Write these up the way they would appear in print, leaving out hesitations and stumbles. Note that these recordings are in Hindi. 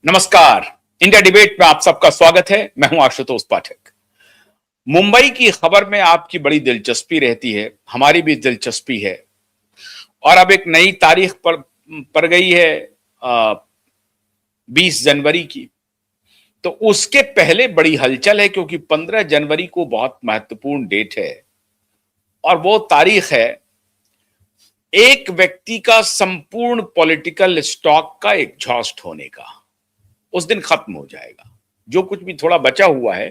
नमस्कार। इंडिया डिबेट में आप सबका स्वागत है। मैं हूं आशुतोष पाठक। मुंबई की खबर में आपकी बड़ी दिलचस्पी रहती है, हमारी भी दिलचस्पी है। और अब एक नई तारीख पर गई है 20 जनवरी की। तो उसके पहले बड़ी हलचल है क्योंकि 15 जनवरी को बहुत महत्वपूर्ण डेट है और वो तारीख है एक व्यक्ति का संपूर्ण पॉलिटिकल स्टॉक का एग्जॉस्ट होने का। उस दिन खत्म हो जाएगा। जो कुछ भी थोड़ा बचा हुआ है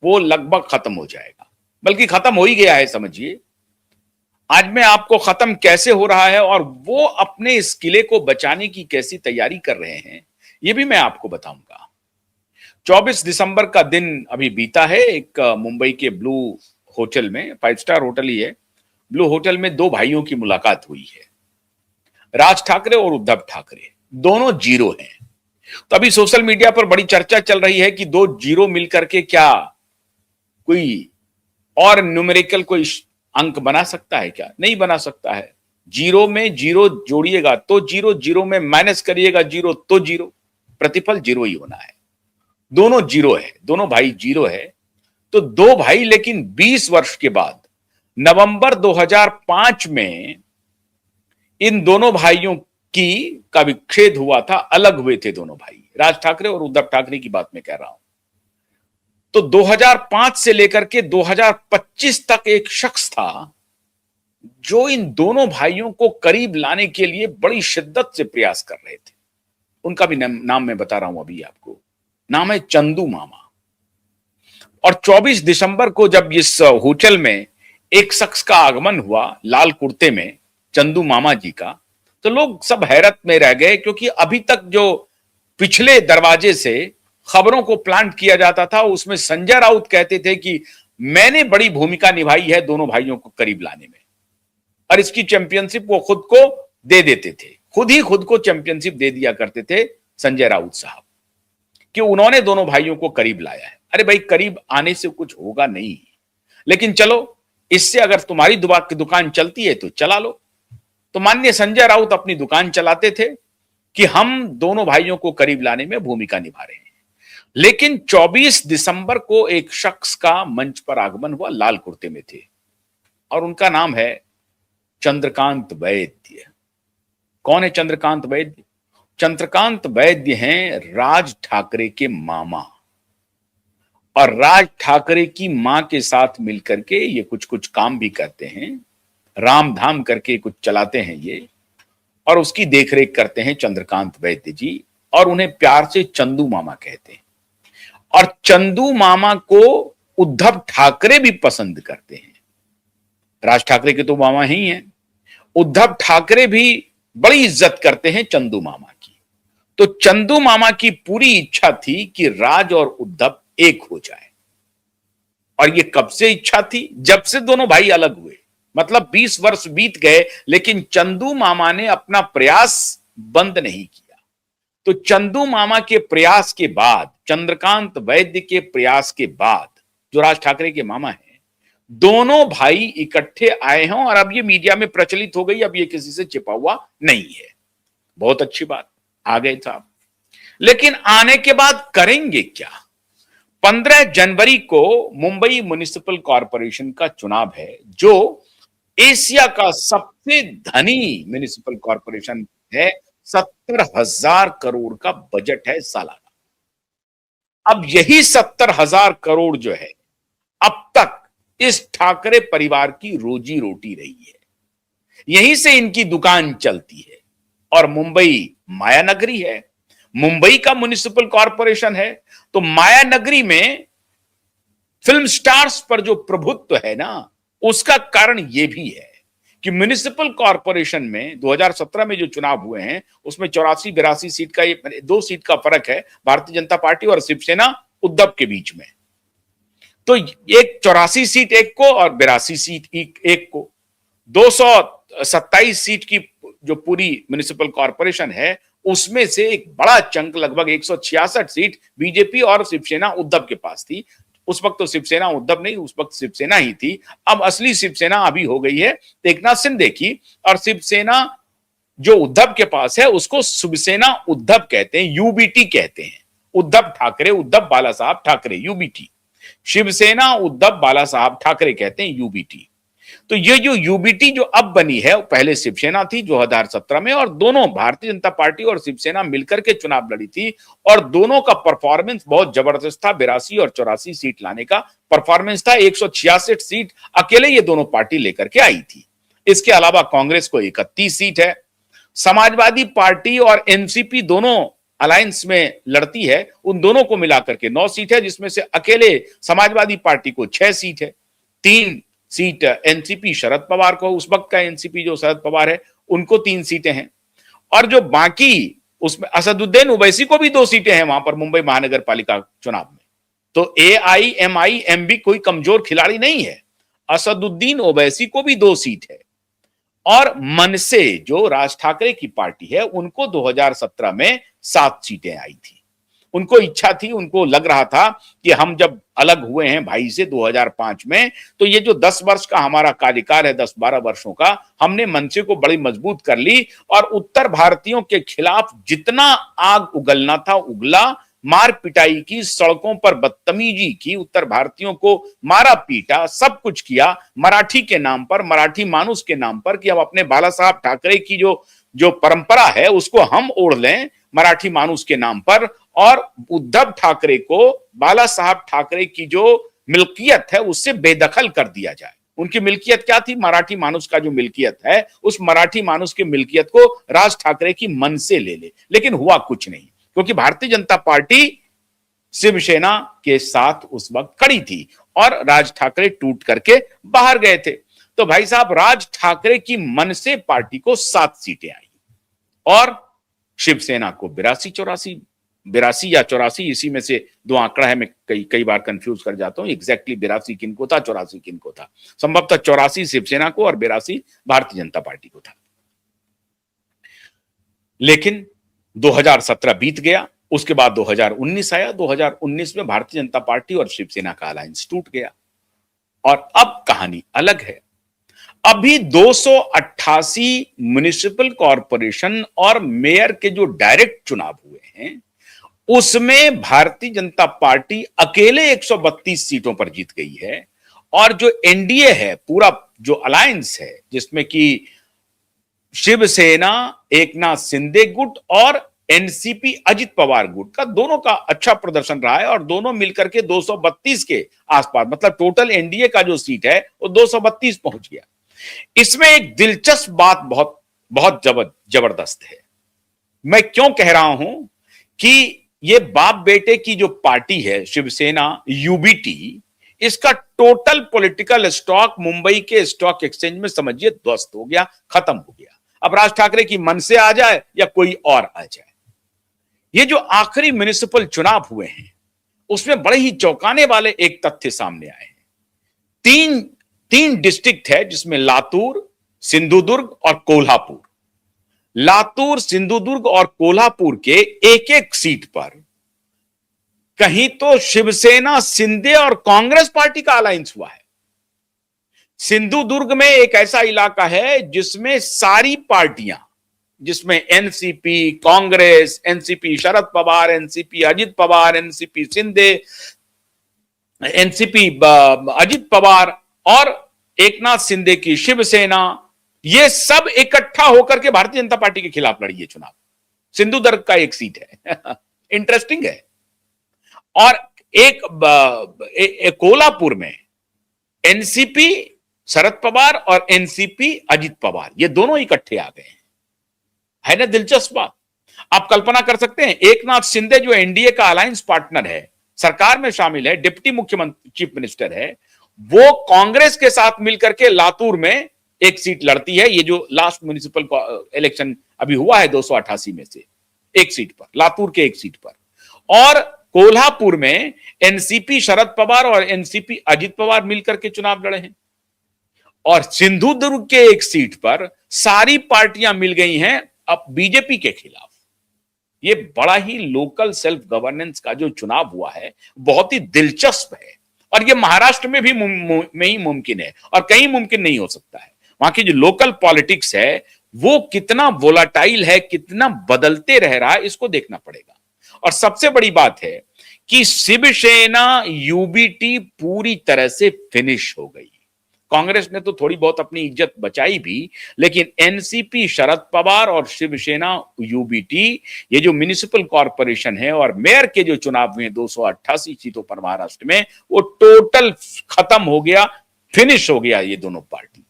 वो लगभग खत्म हो जाएगा, बल्कि खत्म हो ही गया है समझिए। आज मैं आपको खत्म कैसे हो रहा है और वो अपने इस किले को बचाने की कैसी तैयारी कर रहे हैं ये भी मैं आपको बताऊंगा। 24 दिसंबर का दिन अभी बीता है। एक मुंबई के ब्लू होटल में, 5 स्टार होटल ही है, ब्लू होटल में दो भाइयों की मुलाकात हुई है। राज ठाकरे और उद्धव ठाकरे दोनों जीरो हैं। तो अभी सोशल मीडिया पर बड़ी चर्चा चल रही है कि दो जीरो मिलकर के क्या कोई और न्यूमेरिकल कोई अंक बना सकता है क्या? नहीं बना सकता है। जीरो में जीरो जोड़िएगा तो जीरो, जीरो में माइनस करिएगा जीरो तो जीरो, प्रतिफल जीरो ही होना है। दोनों जीरो है, दोनों भाई जीरो है। तो दो भाई, लेकिन 20 वर्ष के बाद नवंबर 2005 में इन दोनों भाइयों की का विच्छेद हुआ था, अलग हुए थे दोनों भाई, राज ठाकरे और उद्धव ठाकरे की बात मैं कह रहा हूं। तो 2005 से लेकर के 2025 तक एक शख्स था जो इन दोनों भाइयों को करीब लाने के लिए बड़ी शिद्दत से प्रयास कर रहे थे। उनका भी नाम मैं बता रहा हूं अभी आपको। नाम है चंदू मामा। और 24 दिसंबर को जब इस होटल में एक शख्स का आगमन हुआ लाल कुर्ते में, चंदू मामा जी का, तो लोग सब हैरत में रह गए क्योंकि अभी तक जो पिछले दरवाजे से खबरों को प्लांट किया जाता था उसमें संजय राउत कहते थे कि मैंने बड़ी भूमिका निभाई है दोनों भाइयों को करीब लाने में, और इसकी चैंपियनशिप वो खुद को दे देते थे। खुद को चैंपियनशिप दे दिया करते थे संजय राउत साहब कि उन्होंने दोनों भाइयों को करीब लाया है। अरे भाई, करीब आने से कुछ होगा नहीं, लेकिन चलो इससे अगर तुम्हारी दुकान चलती है तो चला लो। तो माननीय संजय राउत अपनी दुकान चलाते थे कि हम दोनों भाइयों को करीब लाने में भूमिका निभा रहे हैं। लेकिन 24 दिसंबर को एक शख्स का मंच पर आगमन हुआ, लाल कुर्ते में थे, और उनका नाम है चंद्रकांत वैद्य। कौन है चंद्रकांत वैद्य? चंद्रकांत वैद्य हैं राज ठाकरे के मामा, और राज ठाकरे की मां के साथ मिलकर के ये कुछ कुछ काम भी करते हैं, राम धाम करके कुछ चलाते हैं ये, और उसकी देखरेख करते हैं चंद्रकांत वैद्य जी, और उन्हें प्यार से चंदू मामा कहते हैं। और चंदू मामा को उद्धव ठाकरे भी पसंद करते हैं। राज ठाकरे के तो मामा ही हैं, उद्धव ठाकरे भी बड़ी इज्जत करते हैं चंदू मामा की। तो चंदू मामा की पूरी इच्छा थी कि राज और उद्धव एक हो जाए। और ये कब से इच्छा थी? जब से दोनों भाई अलग हुए, मतलब 20 वर्ष बीत गए, लेकिन चंदू मामा ने अपना प्रयास बंद नहीं किया। तो चंदू मामा के प्रयास के बाद, चंद्रकांत वैद्य के प्रयास के बाद, जो राज ठाकरे के मामा हैं, दोनों भाई इकट्ठे आए हैं और अब ये मीडिया में प्रचलित हो गई। अब ये किसी से छिपा हुआ नहीं है। बहुत अच्छी बात, आ गए साहब। लेकिन आने के बाद करेंगे क्या? 15 जनवरी को मुंबई म्युनिसिपल कॉरपोरेशन का चुनाव है, जो एशिया का सबसे धनी म्युनिसिपल कॉरपोरेशन है। 70,000 करोड़ का बजट है सालाना। अब यही 70,000 करोड़ जो है अब तक इस ठाकरे परिवार की रोजी रोटी रही है। यहीं से इनकी दुकान चलती है। और मुंबई माया नगरी है, मुंबई का म्युनिसिपल कॉरपोरेशन है, तो माया नगरी में फिल्म स्टार्स पर जो प्रभुत्व है ना, उसका कारण यह भी है कि म्युनिसिपल कॉरपोरेशन में 2017 में जो चुनाव हुए हैं उसमें 84-82 सीट का, ये 2 सीट का फर्क है भारतीय जनता पार्टी और शिवसेना उद्धव के बीच में। तो एक 84 सीट एक को और 82 सीट एक को, 227 सीट की जो पूरी म्युनिसिपल कॉरपोरेशन है उसमें से एक बड़ा चंक, लगभग 166 सीट बीजेपी और शिवसेना उद्धव के पास थी। उस वक्त तो शिवसेना उद्धव नहीं, उस वक्त शिवसेना ही थी। अब असली शिवसेना अभी हो गई है एकनाथ शिंदे की, और शिवसेना जो उद्धव के पास है उसको शिवसेना उद्धव कहते हैं, यूबीटी कहते हैं। उद्धव ठाकरे, उद्धव बाला साहब ठाकरे, यूबीटी। शिवसेना उद्धव बाला साहब ठाकरे कहते हैं, यूबीटी। तो ये जो यूबीटी जो अब बनी है, पहले शिवसेना थी 2017 में, और दोनों भारतीय जनता पार्टी और शिवसेना मिलकर के चुनाव लड़ी थी, और दोनों का परफॉर्मेंस बहुत जबरदस्त था। 82 और 84 सीट लाने का परफॉर्मेंस था। 166 सीट अकेले ये दोनों पार्टी लेकर के आई थी। इसके अलावा कांग्रेस को 31 सीट है। समाजवादी पार्टी और एनसीपी दोनों अलायंस में लड़ती है, उन दोनों को मिलाकर के 9 सीट है, जिसमें से अकेले समाजवादी पार्टी को 6 सीट है। 3 सीट एनसीपी शरद पवार को, उस वक्त का एनसीपी जो शरद पवार है उनको 3 सीटें हैं, और जो बाकी उसमें असदुद्दीन ओवैसी को भी 2 सीटें हैं वहां पर मुंबई महानगर पालिका चुनाव में। तो AIMIMB कोई कमजोर खिलाड़ी नहीं है। असदुद्दीन ओवैसी को भी 2 सीट है। और मनसे जो राज ठाकरे की पार्टी है उनको 2017 में 7 सीटें आई थी। उनको इच्छा थी, उनको लग रहा था कि हम जब अलग हुए हैं भाई से 2005 में, तो ये जो 10 वर्ष का हमारा कार्यकाल है, 10-12 वर्षों का, हमने मनसे को बड़ी मजबूत कर ली, और उत्तर भारतीयों के खिलाफ जितना आग उगलना था उगला, मार पिटाई की, सड़कों पर बदतमीजी की, उत्तर भारतीयों को मारा पीटा, सब कुछ किया मराठी के नाम पर, मराठी मानुस के नाम पर, कि अब अपने बाला साहब ठाकरे की जो परंपरा है उसको हम ओढ़ लें मराठी मानुस के नाम पर, और उद्धव ठाकरे को बाला साहब ठाकरे की जो मिल्कियत है उससे बेदखल कर दिया जाए। उनकी मिल्कियत क्या थी? मराठी मानुस का जो मिल्कियत है, उस मराठी मानुस की मिल्कियत को राज ठाकरे की मन से ले ले। लेकिन हुआ कुछ नहीं, क्योंकि भारतीय जनता पार्टी शिवसेना के साथ उस वक्त खड़ी थी, और राज ठाकरे टूट करके बाहर गए थे। तो भाई साहब, राज ठाकरे की मन से पार्टी को 7 सीटें आई, और शिवसेना को 82 या 84, इसी में से 2 आंकड़ा है, मैं कई बार कंफ्यूज कर जाता हूं एग्जैक्टली 82 किनको था, 84 किनको था। संभवतः 84 शिवसेना को और 82 भारतीय जनता पार्टी को था। लेकिन 2017 बीत गया, उसके बाद 2019 आया। 2019 में भारतीय जनता पार्टी और शिवसेना का अलायंस टूट गया, और अब कहानी अलग है। अभी 288 म्युनिसिपल कॉरपोरेशन और मेयर के जो डायरेक्ट चुनाव हुए हैं, उसमें भारतीय जनता पार्टी अकेले 132 सीटों पर जीत गई है, और जो एनडीए है, पूरा जो अलायंस है, जिसमें कि शिवसेना एकनाथ शिंदे गुट और एनसीपी अजित पवार गुट का, दोनों का अच्छा प्रदर्शन रहा है, और दोनों मिलकर के 232 के आसपास, मतलब टोटल एनडीए का जो सीट है वो 232 पहुंच गया। इसमें एक दिलचस्प बात बहुत बहुत जबरदस्त है। मैं क्यों कह रहा हूं कि ये बाप बेटे की जो पार्टी है शिवसेना यूबीटी, इसका टोटल पॉलिटिकल स्टॉक मुंबई के स्टॉक एक्सचेंज में समझिए ध्वस्त हो गया, खत्म हो गया। अब राज ठाकरे की मन से आ जाए या कोई और आ जाए, ये जो आखिरी म्युनिसिपल चुनाव हुए हैं उसमें बड़े ही चौंकाने वाले एक तथ्य सामने आए हैं। तीन डिस्ट्रिक्ट है, जिसमें लातूर, सिंधुदुर्ग और कोल्हापुर। लातूर, सिंधुदुर्ग और कोल्हापुर के एक एक सीट पर कहीं तो शिवसेना, शिंदे और कांग्रेस पार्टी का अलायंस हुआ है। सिंधुदुर्ग में एक ऐसा इलाका है जिसमें सारी पार्टियां, जिसमें NCP, Congress, NCP Sharad Pawar, NCP Ajit Pawar, NCP Shinde, NCP Ajit Pawar और एकनाथ शिंदे की शिवसेना, ये सब इकट्ठा होकर के भारतीय जनता पार्टी के खिलाफ लड़ी है चुनाव। सिंधुदुर्ग का एक सीट है इंटरेस्टिंग है। और एक कोल्हापुर में एनसीपी शरद पवार और एनसीपी अजित पवार, ये दोनों इकट्ठे आ गए है ना दिलचस्प बात। आप कल्पना कर सकते हैं, एकनाथ शिंदे जो एनडीए का अलायंस पार्टनर है, सरकार में शामिल है, डिप्टी मुख्यमंत्री, चीफ मिनिस्टर है, वो कांग्रेस के साथ मिलकर के लातूर में एक सीट लड़ती है। ये जो लास्ट म्युनिसिपल इलेक्शन अभी हुआ है 288 में से एक सीट पर, लातूर के एक सीट पर। और कोल्हापुर में एनसीपी शरद पवार और एनसीपी अजित पवार मिलकर के चुनाव लड़े हैं। और सिंधुदुर्ग के एक सीट पर सारी पार्टियां मिल गई हैं अब बीजेपी के खिलाफ। ये बड़ा ही लोकल सेल्फ गवर्नेंस का जो चुनाव हुआ है बहुत ही दिलचस्प है, और ये महाराष्ट्र में भी में ही मुमकिन है, और कहीं मुमकिन नहीं हो सकता है। वहां की जो लोकल पॉलिटिक्स है वो कितना वोलाटाइल है, कितना बदलते रह रहा है, इसको देखना पड़ेगा। और सबसे बड़ी बात है कि शिवसेना यूबीटी पूरी तरह से फिनिश हो गई। कांग्रेस ने तो थोड़ी बहुत अपनी इज्जत बचाई भी, लेकिन एनसीपी, शरद पवार और शिवसेना यूबीटी, ये जो म्युनिसिपल कॉरपोरेशन है और मेयर के जो चुनाव हुए 288 सीटों पर महाराष्ट्र में, वो टोटल खत्म हो गया, फिनिश हो गया ये दोनों पार्टी।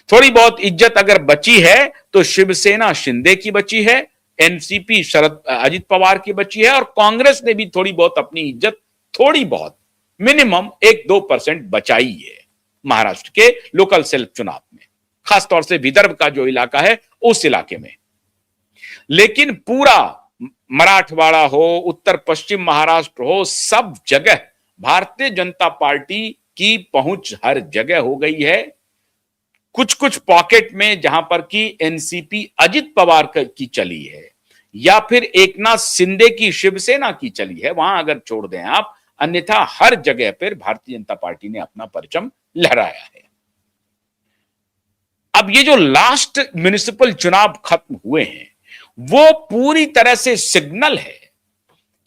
थोड़ी बहुत इज्जत अगर बची है तो शिवसेना शिंदे की बची है, एनसीपी शरद अजित पवार की बची है, और कांग्रेस ने भी थोड़ी बहुत अपनी इज्जत, थोड़ी बहुत मिनिमम 1-2% बचाई है महाराष्ट्र के लोकल सेल्फ चुनाव में, खासतौर से विदर्भ का जो इलाका है उस इलाके में। लेकिन पूरा मराठवाड़ा हो, उत्तर पश्चिम महाराष्ट्र हो, सब जगह भारतीय जनता पार्टी की पहुंच हर जगह हो गई है। कुछ कुछ पॉकेट में जहां पर कि एनसीपी अजित पवार की चली है या फिर एकनाथ शिंदे की शिवसेना की चली है, वहां अगर छोड़ दें आप, अन्यथा हर जगह पर भारतीय जनता पार्टी ने अपना परचम लहराया है। अब ये जो लास्ट म्युनिसिपल चुनाव खत्म हुए हैं, वो पूरी तरह से सिग्नल है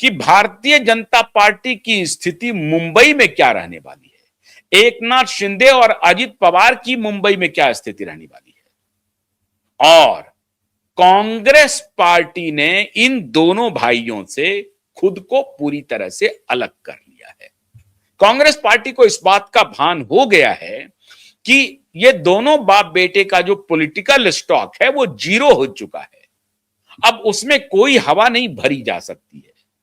कि भारतीय जनता पार्टी की स्थिति मुंबई में क्या रहने वाली है, एकनाथ शिंदे और अजित पवार की मुंबई में क्या स्थिति रहने वाली है। और कांग्रेस पार्टी ने इन दोनों भाइयों से खुद को पूरी तरह से अलग कर लिया है। कांग्रेस पार्टी को इस बात का भान हो गया है कि ये दोनों बाप बेटे का जो पॉलिटिकल स्टॉक है वो जीरो हो चुका है, अब उसमें कोई हवा नहीं भरी जा सकती है।